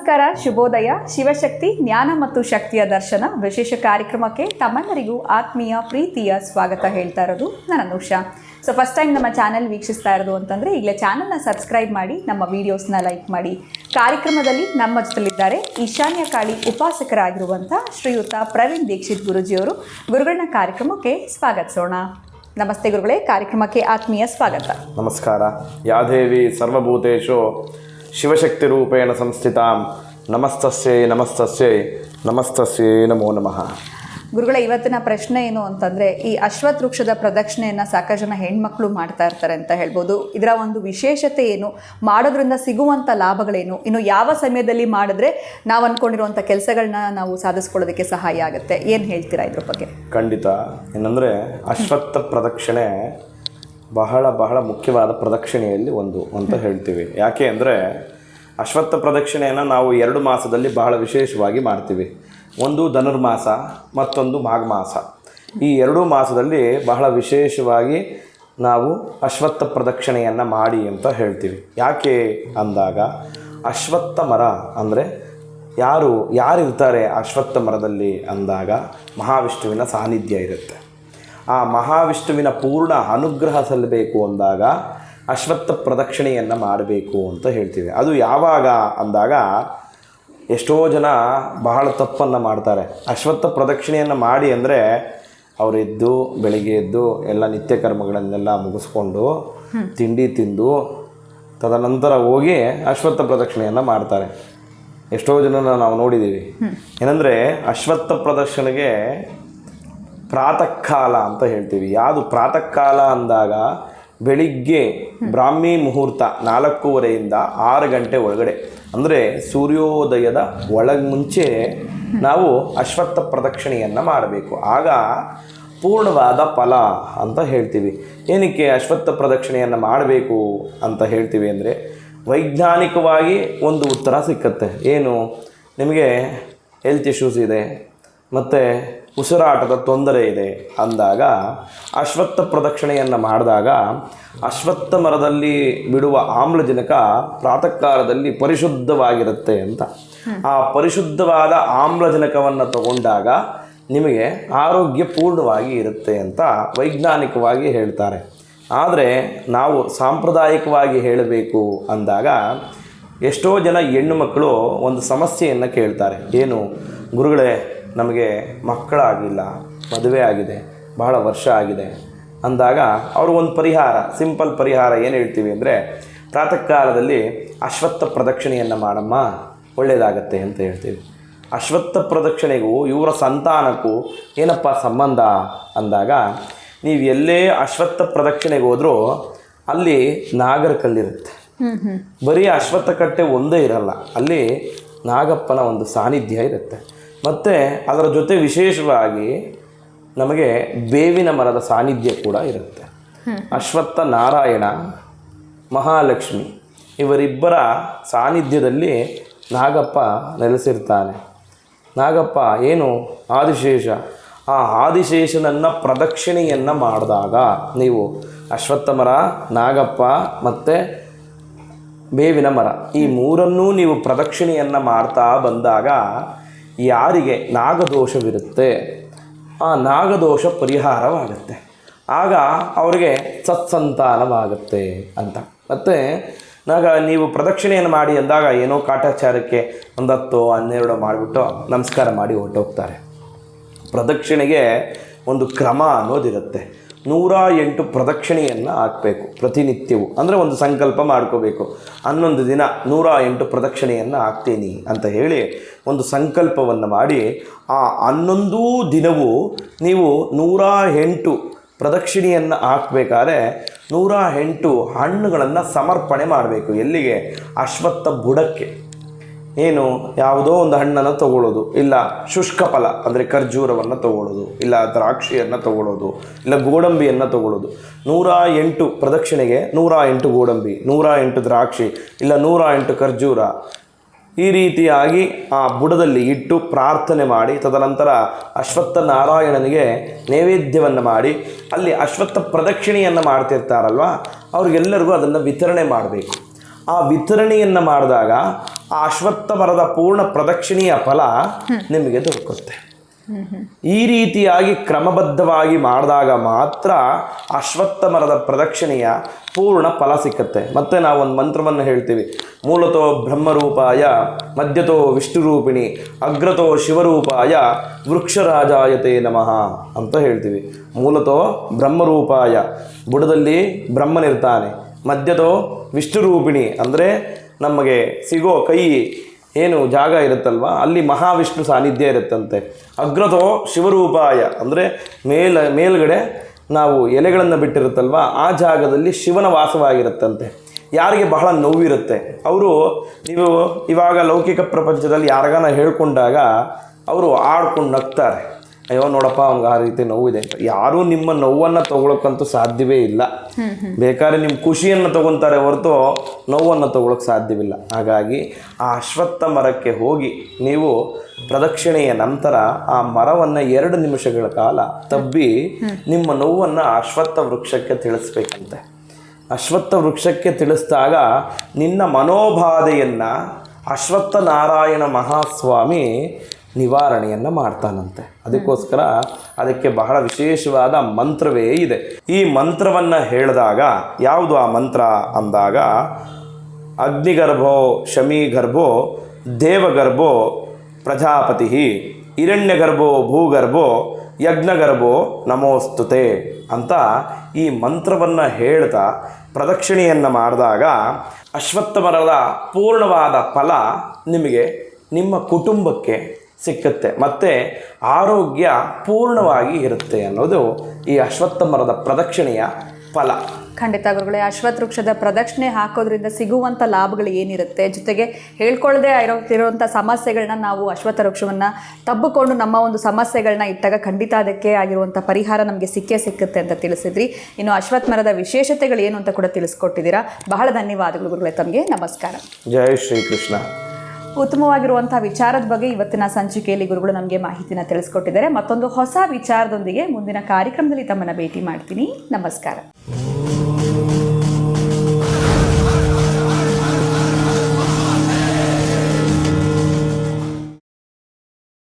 ನಮಸ್ಕಾರ, ಶುಭೋದಯ. ಶಿವಶಕ್ತಿ ಜ್ಞಾನ ಮತ್ತು ಶಕ್ತಿಯ ದರ್ಶನ ವಿಶೇಷ ಕಾರ್ಯಕ್ರಮಕ್ಕೆ ತಮ್ಮೆಲ್ಲರಿಗೂ ಆತ್ಮೀಯ ಪ್ರೀತಿಯ ಸ್ವಾಗತ ಹೇಳ್ತಾ ಇರೋದು ನಾನು ಅನುಷಾ. ಸೊ ಫಸ್ಟ್ ಟೈಮ್ ನಮ್ಮ ಚಾನೆಲ್ ವೀಕ್ಷಿಸ್ತಾ ಇರೋದು ಅಂತಂದರೆ ಈಗಲೇ ಚಾನಲ್ನ ಸಬ್ಸ್ಕ್ರೈಬ್ ಮಾಡಿ, ನಮ್ಮ ವೀಡಿಯೋಸ್ನ ಲೈಕ್ ಮಾಡಿ. ಕಾರ್ಯಕ್ರಮದಲ್ಲಿ ನಮ್ಮ ಜೊತೆಲಿದ್ದಾರೆ ಈಶಾನ್ಯ ಕಾಳಿ ಉಪಾಸಕರಾಗಿರುವಂಥ ಶ್ರೀಯುತ ಪ್ರವೀಣ್ ದೀಕ್ಷಿತ್ ಗುರುಜಿಯವರು. ಗುರುಗಳನ್ನ ಕಾರ್ಯಕ್ರಮಕ್ಕೆ ಸ್ವಾಗತಿಸೋಣ. ನಮಸ್ತೆ ಗುರುಗಳೇ, ಕಾರ್ಯಕ್ರಮಕ್ಕೆ ಆತ್ಮೀಯ ಸ್ವಾಗತ. ನಮಸ್ಕಾರ. ಯಾದೇವಿ ಸರ್ವಭೂತೇಶು ಶಿವಶಕ್ತಿ ರೂಪೇಣ ಸಂಸ್ಥಿತಾಂ ನಮಸ್ತಸ್ಯೈ ನಮಸ್ತಸ್ಯೈ ನಮಸ್ತಸ್ಯೈ ನಮೋ ನಮಃ. ಗುರುಗಳ ಇವತ್ತಿನ ಪ್ರಶ್ನೆ ಏನು ಅಂತಂದರೆ, ಈ ಅಶ್ವತ್ಥ ವೃಕ್ಷದ ಪ್ರದಕ್ಷಿಣೆಯನ್ನು ಸಾಕಷ್ಟು ಜನ ಹೆಣ್ಮಕ್ಳು ಮಾಡ್ತಾ ಇರ್ತಾರೆ ಅಂತ ಹೇಳ್ಬೋದು. ಇದರ ಒಂದು ವಿಶೇಷತೆ ಏನು, ಮಾಡೋದ್ರಿಂದ ಸಿಗುವಂಥ ಲಾಭಗಳೇನು, ಇನ್ನು ಯಾವ ಸಮಯದಲ್ಲಿ ಮಾಡಿದ್ರೆ ನಾವು ಅಂದ್ಕೊಂಡಿರುವಂಥ ಕೆಲಸಗಳನ್ನ ನಾವು ಸಾಧಿಸ್ಕೊಳ್ಳೋದಕ್ಕೆ ಸಹಾಯ ಆಗುತ್ತೆ, ಏನು ಹೇಳ್ತೀರಾ ಇದ್ರ ಬಗ್ಗೆ? ಖಂಡಿತ. ಏನಂದರೆ ಅಶ್ವತ್ಥ ಪ್ರದಕ್ಷಿಣೆ ಬಹಳ ಮುಖ್ಯವಾದ ಪ್ರದಕ್ಷಿಣೆಯಲ್ಲಿ ಒಂದು ಅಂತ ಹೇಳ್ತೀವಿ. ಯಾಕೆ ಅಂದರೆ ಅಶ್ವತ್ಥ ಪ್ರದಕ್ಷಿಣೆಯನ್ನು ನಾವು 2 ಮಾಸದಲ್ಲಿ ಬಹಳ ವಿಶೇಷವಾಗಿ ಮಾಡ್ತೀವಿ. ಒಂದು ಧನುರ್ಮಾಸ, ಮತ್ತೊಂದು ಮಾಘ ಮಾಸ. ಈ 2 ಮಾಸದಲ್ಲಿ ಬಹಳ ವಿಶೇಷವಾಗಿ ನಾವು ಅಶ್ವತ್ಥ ಪ್ರದಕ್ಷಿಣೆಯನ್ನು ಮಾಡಿ ಅಂತ ಹೇಳ್ತೀವಿ. ಯಾಕೆ ಅಂದಾಗ, ಅಶ್ವತ್ಥ ಮರ ಅಂದರೆ ಯಾರಿರ್ತಾರೆ ಅಶ್ವತ್ಥ ಮರದಲ್ಲಿ ಅಂದಾಗ ಮಹಾವಿಷ್ಣುವಿನ ಸಾನ್ನಿಧ್ಯ ಇರುತ್ತೆ. ಆ ಮಹಾವಿಷ್ಣುವಿನ ಪೂರ್ಣ ಅನುಗ್ರಹ ಸಲ್ಲಬೇಕು ಅಂದಾಗ ಅಶ್ವತ್ಥ ಪ್ರದಕ್ಷಿಣೆಯನ್ನು ಮಾಡಬೇಕು ಅಂತ ಹೇಳ್ತೀವಿ. ಅದು ಯಾವಾಗ ಅಂದಾಗ, ಎಷ್ಟೋ ಜನ ಬಹಳ ತಪ್ಪನ್ನು ಮಾಡ್ತಾರೆ. ಅಶ್ವತ್ಥ ಪ್ರದಕ್ಷಿಣೆಯನ್ನು ಮಾಡಿ ಅಂದರೆ ಅವರೆದ್ದು ಬೆಳಿಗ್ಗೆ ಎದ್ದು ಎಲ್ಲ ನಿತ್ಯ ಕರ್ಮಗಳನ್ನೆಲ್ಲ ಮುಗಿಸ್ಕೊಂಡು ತಿಂಡಿ ತಿಂದು ತದನಂತರ ಹೋಗಿ ಅಶ್ವತ್ಥ ಪ್ರದಕ್ಷಿಣೆಯನ್ನು ಮಾಡ್ತಾರೆ. ಎಷ್ಟೋ ಜನನ ನಾವು ನೋಡಿದ್ದೀವಿ. ಏನಂದರೆ ಅಶ್ವತ್ಥ ಪ್ರದಕ್ಷಿಣೆಗೆ ಪ್ರಾತಃ ಕಾಲ ಅಂತ ಹೇಳ್ತೀವಿ. ಯಾವುದು ಪ್ರಾತಃ ಕಾಲ ಅಂದಾಗ ಬೆಳಿಗ್ಗೆ ಬ್ರಾಹ್ಮಿ ಮುಹೂರ್ತ 4:30ಯಿಂದ 6 ಗಂಟೆ ಒಳಗಡೆ, ಅಂದರೆ ಸೂರ್ಯೋದಯದ ಮುಂಚೆ ನಾವು ಅಶ್ವತ್ಥ ಪ್ರದಕ್ಷಿಣೆಯನ್ನು ಮಾಡಬೇಕು. ಆಗ ಪೂರ್ಣವಾದ ಫಲ ಅಂತ ಹೇಳ್ತೀವಿ. ಏನಕ್ಕೆ ಅಶ್ವತ್ಥ ಪ್ರದಕ್ಷಿಣೆಯನ್ನು ಮಾಡಬೇಕು ಅಂತ ಹೇಳ್ತೀವಿ ಅಂದರೆ, ವೈಜ್ಞಾನಿಕವಾಗಿ ಒಂದು ಉತ್ತರ ಸಿಕ್ಕತ್ತೆ. ಏನು, ನಿಮಗೆ ಹೆಲ್ತ್ ಇಶ್ಯೂಸ್ ಇದೆ ಮತ್ತು ಉಸಿರಾಟದ ತೊಂದರೆ ಇದೆ ಅಂದಾಗ ಅಶ್ವತ್ಥ ಪ್ರದಕ್ಷಿಣೆಯನ್ನು ಮಾಡಿದಾಗ ಅಶ್ವತ್ಥ ಮರದಲ್ಲಿ ಬಿಡುವ ಆಮ್ಲಜನಕ ಪ್ರಾತಃ ಕಾಲದಲ್ಲಿ ಪರಿಶುದ್ಧವಾಗಿರುತ್ತೆ ಅಂತ. ಆ ಪರಿಶುದ್ಧವಾದ ಆಮ್ಲಜನಕವನ್ನು ತಗೊಂಡಾಗ ನಿಮಗೆ ಆರೋಗ್ಯ ಪೂರ್ಣವಾಗಿ ಇರುತ್ತೆ ಅಂತ ವೈಜ್ಞಾನಿಕವಾಗಿ ಹೇಳ್ತಾರೆ. ಆದರೆ ನಾವು ಸಾಂಪ್ರದಾಯಿಕವಾಗಿ ಹೇಳಬೇಕು ಅಂದಾಗ ಎಷ್ಟೋ ಜನ ಹೆಣ್ಣು ಮಕ್ಕಳು ಒಂದು ಸಮಸ್ಯೆಯನ್ನು ಕೇಳ್ತಾರೆ. ಏನು ಗುರುಗಳೇ, ನಮಗೆ ಮಕ್ಕಳಾಗಿಲ್ಲ, ಮದುವೆ ಆಗಿದೆ, ಬಹಳ ವರ್ಷ ಆಗಿದೆ ಅಂದಾಗ ಅವರು ಒಂದು ಪರಿಹಾರ, ಸಿಂಪಲ್ ಪರಿಹಾರ ಏನು ಹೇಳ್ತೀವಿ ಅಂದರೆ, ಪ್ರಾತಃ ಕಾಲದಲ್ಲಿ ಅಶ್ವತ್ಥ ಪ್ರದಕ್ಷಿಣೆಯನ್ನು ಮಾಡಮ್ಮ, ಒಳ್ಳೆಯದಾಗತ್ತೆ ಅಂತ ಹೇಳ್ತೀವಿ. ಅಶ್ವತ್ಥ ಪ್ರದಕ್ಷಿಣೆಗೂ ಇವರ ಸಂತಾನಕ್ಕೂ ಏನಪ್ಪ ಸಂಬಂಧ ಅಂದಾಗ, ನೀವು ಎಲ್ಲೇ ಅಶ್ವತ್ಥ ಪ್ರದಕ್ಷಿಣೆಗೆ ಹೋದರೂ ಅಲ್ಲಿ ನಾಗರ ಕಲ್ಲಿರುತ್ತೆ. ಬರೀ ಅಶ್ವತ್ಥ ಕಟ್ಟೆ ಒಂದೇ ಇರಲ್ಲ, ಅಲ್ಲಿ ನಾಗಪ್ಪನ ಒಂದು ಸಾನ್ನಿಧ್ಯ ಇರುತ್ತೆ. ಮತ್ತು ಅದರ ಜೊತೆ ವಿಶೇಷವಾಗಿ ನಮಗೆ ಬೇವಿನ ಮರದ ಸಾನ್ನಿಧ್ಯ ಕೂಡ ಇರುತ್ತೆ. ಅಶ್ವತ್ಥ ನಾರಾಯಣ, ಮಹಾಲಕ್ಷ್ಮಿ ಇವರಿಬ್ಬರ ಸಾನ್ನಿಧ್ಯದಲ್ಲಿ ನಾಗಪ್ಪ ನೆಲೆಸಿರ್ತಾನೆ. ನಾಗಪ್ಪ ಏನು ಆದಿಶೇಷ. ಆ ಆದಿಶೇಷನನ್ನು ಪ್ರದಕ್ಷಿಣೆಯನ್ನು ಮಾಡಿದಾಗ ನೀವು ಅಶ್ವತ್ಥ ಮರ, ನಾಗಪ್ಪ ಮತ್ತು ಬೇವಿನ ಮರ ಈ 3ಅನ್ನೂ ನೀವು ಪ್ರದಕ್ಷಿಣೆಯನ್ನು ಮಾಡ್ತಾ ಬಂದಾಗ ಯಾರಿಗೆ ನಾಗದೋಷವಿರುತ್ತೆ ಆ ನಾಗದೋಷ ಪರಿಹಾರವಾಗುತ್ತೆ. ಆಗ ಅವರಿಗೆ ಸತ್ಸಂತಾನವಾಗುತ್ತೆ ಅಂತ. ಮತ್ತು ನೀವು ಪ್ರದಕ್ಷಿಣೆಯನ್ನು ಮಾಡಿ ಅಂದಾಗ ಏನೋ ಕಾಟಾಚಾರಕ್ಕೆ 10-12 ಮಾಡಿಬಿಟ್ಟು ನಮಸ್ಕಾರ ಮಾಡಿ ಹೊರಟೋಗ್ತಾರೆ. ಪ್ರದಕ್ಷಿಣೆಗೆ ಒಂದು ಕ್ರಮ ಅನ್ನೋದಿರುತ್ತೆ. 108 ಪ್ರದಕ್ಷಿಣೆಯನ್ನು ಹಾಕಬೇಕು ಪ್ರತಿನಿತ್ಯವೂ. ಅಂದರೆ ಒಂದು ಸಂಕಲ್ಪ ಮಾಡ್ಕೋಬೇಕು, 11 ದಿನ 108 ಪ್ರದಕ್ಷಿಣೆಯನ್ನು ಹಾಕ್ತೀನಿ ಅಂತ ಹೇಳಿ ಒಂದು ಸಂಕಲ್ಪವನ್ನು ಮಾಡಿ ಆ 11 ದಿನವೂ ನೀವು 108 ಪ್ರದಕ್ಷಿಣೆಯನ್ನು ಹಾಕಬೇಕಾದ್ರೆ 108 ಹಣ್ಣುಗಳನ್ನು ಸಮರ್ಪಣೆ ಮಾಡಬೇಕು. ಎಲ್ಲಿಗೆ? ಅಶ್ವತ್ಥ ಬುಡಕ್ಕೆ. ಏನು, ಯಾವುದೋ ಒಂದು ಹಣ್ಣನ್ನು ತಗೊಳ್ಳೋದು, ಇಲ್ಲ ಶುಷ್ಕ ಫಲ ಅಂದರೆ ಖರ್ಜೂರವನ್ನು ತಗೊಳ್ಳೋದು, ಇಲ್ಲ ದ್ರಾಕ್ಷಿಯನ್ನು ತಗೊಳ್ಳೋದು, ಇಲ್ಲ ಗೋಡಂಬಿಯನ್ನು ತಗೊಳ್ಳೋದು. 108 ಪ್ರದಕ್ಷಿಣೆಗೆ 108 ಗೋಡಂಬಿ, 108 ದ್ರಾಕ್ಷಿ, ಇಲ್ಲ 108 ಖರ್ಜೂರ, ಈ ರೀತಿಯಾಗಿ ಆ ಬುಡದಲ್ಲಿ ಇಟ್ಟು ಪ್ರಾರ್ಥನೆ ಮಾಡಿ ತದನಂತರ ಅಶ್ವತ್ಥ ನಾರಾಯಣನಿಗೆ ನೈವೇದ್ಯವನ್ನು ಮಾಡಿ ಅಲ್ಲಿ ಅಶ್ವತ್ಥ ಪ್ರದಕ್ಷಿಣೆಯನ್ನು ಮಾಡ್ತಿರ್ತಾರಲ್ವ, ಅವ್ರಿಗೆಲ್ಲರಿಗೂ ಅದನ್ನು ವಿತರಣೆ ಮಾಡಬೇಕು. ಆ ವಿತರಣೆಯನ್ನು ಮಾಡಿದಾಗ ಆ ಅಶ್ವತ್ಥ ಮರದ ಪೂರ್ಣ ಪ್ರದಕ್ಷಿಣೆಯ ಫಲ ನಿಮಗೆ ದೊರಕುತ್ತೆ. ಈ ರೀತಿಯಾಗಿ ಕ್ರಮಬದ್ಧವಾಗಿ ಮಾಡಿದಾಗ ಮಾತ್ರ ಅಶ್ವತ್ಥ ಮರದ ಪ್ರದಕ್ಷಿಣೆಯ ಪೂರ್ಣ ಫಲ ಸಿಕ್ಕತ್ತೆ. ಮತ್ತೆ ನಾವು ಒಂದು ಮಂತ್ರವನ್ನು ಹೇಳ್ತೀವಿ, ಮೂಲತೋ ಬ್ರಹ್ಮರೂಪಾಯ, ಮಧ್ಯತೋ ವಿಷ್ಣುರೂಪಿಣಿ, ಅಗ್ರತೋ ಶಿವರೂಪಾಯ, ವೃಕ್ಷರಾಜಾಯತೆ ನಮಃ ಅಂತ ಹೇಳ್ತೀವಿ. ಮೂಲತೋ ಬ್ರಹ್ಮರೂಪಾಯ, ಬುಡದಲ್ಲಿ ಬ್ರಹ್ಮನಿರ್ತಾನೆ. ಮಧ್ಯತೋ ವಿಷ್ಣುರೂಪಿಣಿ ಅಂದರೆ ನಮಗೆ ಸಿಗೋ ಕೈ ಏನು ಜಾಗ ಇರುತ್ತಲ್ವ ಅಲ್ಲಿ ಮಹಾವಿಷ್ಣು ಸಾನ್ನಿಧ್ಯ ಇರುತ್ತಂತೆ. ಅಗ್ರತೋ ಶಿವರೂಪಾಯ ಅಂದರೆ ಮೇಲ್ಗಡೆ ನಾವು ಎಲೆಗಳನ್ನು ಬಿಟ್ಟಿರುತ್ತಲ್ವ ಆ ಜಾಗದಲ್ಲಿ ಶಿವನ ವಾಸವಾಗಿರುತ್ತಂತೆ. ಯಾರಿಗೆ ಬಹಳ ನೋವಿರುತ್ತೆ ಅವರು, ನೀವು ಇವಾಗ ಲೌಕಿಕ ಪ್ರಪಂಚದಲ್ಲಿ ಯಾರಿಗಾನ ಹೇಳ್ಕೊಂಡಾಗ ಅವರು ಆಡ್ಕೊಂಡು ನಗ್ತಾರೆ, ಅಯ್ಯೋ ನೋಡಪ್ಪ ಅವ್ನಿಗೆ ಆ ರೀತಿ ನೋವಿದೆ ಅಂತ. ಯಾರೂ ನಿಮ್ಮ ನೋವನ್ನು ತಗೊಳಕ್ಕಂತೂ ಸಾಧ್ಯವೇ ಇಲ್ಲ. ಬೇಕಾದ್ರೆ ನಿಮ್ಮ ಖುಷಿಯನ್ನು ತಗೊತಾರೆ ಹೊರತು ನೋವನ್ನು ತಗೊಳಕ್ಕೆ ಸಾಧ್ಯವಿಲ್ಲ. ಹಾಗಾಗಿ ಆ ಅಶ್ವತ್ಥ ಮರಕ್ಕೆ ಹೋಗಿ ನೀವು ಪ್ರದಕ್ಷಿಣೆಯ ನಂತರ ಆ ಮರವನ್ನು 2 ನಿಮಿಷಗಳ ಕಾಲ ತಬ್ಬಿ ನಿಮ್ಮ ನೋವನ್ನು ಅಶ್ವತ್ಥ ವೃಕ್ಷಕ್ಕೆ ತಿಳಿಸ್ಬೇಕಂತೆ. ಅಶ್ವತ್ಥ ವೃಕ್ಷಕ್ಕೆ ತಿಳಿಸಿದಾಗ ನಿನ್ನ ಮನೋಬಾಧೆಯನ್ನು ಅಶ್ವತ್ಥ ನಾರಾಯಣ ಮಹಾಸ್ವಾಮಿ ನಿವಾರಣೆಯನ್ನು ಮಾಡ್ತಾನಂತೆ. ಅದಕ್ಕೋಸ್ಕರ ಅದಕ್ಕೆ ಬಹಳ ವಿಶೇಷವಾದ ಮಂತ್ರವೇ ಇದೆ. ಈ ಮಂತ್ರವನ್ನು ಹೇಳಿದಾಗ, ಯಾವುದು ಆ ಮಂತ್ರ ಅಂದಾಗ, ಅಗ್ನಿಗರ್ಭೋ ಶಮೀಗರ್ಭೋ ದೇವಗರ್ಭೋ ಪ್ರಜಾಪತಿ, ಹಿರಣ್ಯಗರ್ಭೋ ಭೂಗರ್ಭೋ ಯಜ್ಞಗರ್ಭೋ ನಮೋಸ್ತುತೆ ಅಂತ ಈ ಮಂತ್ರವನ್ನು ಹೇಳ್ತಾ ಪ್ರದಕ್ಷಿಣೆಯನ್ನು ಮಾಡಿದಾಗ ಅಶ್ವತ್ಥ ಮರದ ಪೂರ್ಣವಾದ ಫಲ ನಿಮಗೆ ನಿಮ್ಮ ಕುಟುಂಬಕ್ಕೆ ಸಿಕ್ಕತ್ತೆ, ಮತ್ತು ಆರೋಗ್ಯ ಪೂರ್ಣವಾಗಿ ಇರುತ್ತೆ ಅನ್ನೋದು ಈ ಅಶ್ವತ್ಥ ಮರದ ಪ್ರದಕ್ಷಿಣೆಯ ಫಲ. ಖಂಡಿತ ಗುರುಗಳೇ, ಅಶ್ವತ್ಥ ವೃಕ್ಷದ ಪ್ರದಕ್ಷಿಣೆ ಹಾಕೋದ್ರಿಂದ ಸಿಗುವಂಥ ಲಾಭಗಳು ಏನಿರುತ್ತೆ, ಜೊತೆಗೆ ಹೇಳ್ಕೊಳ್ಳದೆ ಇರೋಂಥ ಸಮಸ್ಯೆಗಳನ್ನ ನಾವು ಅಶ್ವತ್ಥ ವೃಕ್ಷವನ್ನು ತಬ್ಬಿಕೊಂಡು ನಮ್ಮ ಒಂದು ಸಮಸ್ಯೆಗಳನ್ನ ಇಟ್ಟಾಗ ಖಂಡಿತ ಅದಕ್ಕೆ ಆಗಿರುವಂಥ ಪರಿಹಾರ ನಮಗೆ ಸಿಕ್ಕುತ್ತೆ ಅಂತ ತಿಳಿಸಿದ್ರಿ. ಇನ್ನು ಅಶ್ವತ್ಥ ಮರದ ವಿಶೇಷತೆಗಳು ಏನು ಅಂತ ಕೂಡ ತಿಳಿಸ್ಕೊಟ್ಟಿದ್ದೀರಾ. ಬಹಳ ಧನ್ಯವಾದಗಳು ಗುರುಗಳೇ, ತಮಗೆ ನಮಸ್ಕಾರ. ಜೈ ಶ್ರೀಕೃಷ್ಣ. ಉತ್ತಮವಾಗಿರುವಂಥ ವಿಚಾರದ ಬಗ್ಗೆ ಇವತ್ತಿನ ಸಂಚಿಕೆಯಲ್ಲಿ ಗುರುಗಳು ನಮಗೆ ಮಾಹಿತಿನ ತಿಳಿಸ್ಕೊಟ್ಟಿದ್ದಾರೆ. ಮತ್ತೊಂದು ಹೊಸ ವಿಚಾರದೊಂದಿಗೆ ಮುಂದಿನ ಕಾರ್ಯಕ್ರಮದಲ್ಲಿ ತಮ್ಮನ್ನು ಭೇಟಿ ಮಾಡ್ತೀನಿ. ನಮಸ್ಕಾರ.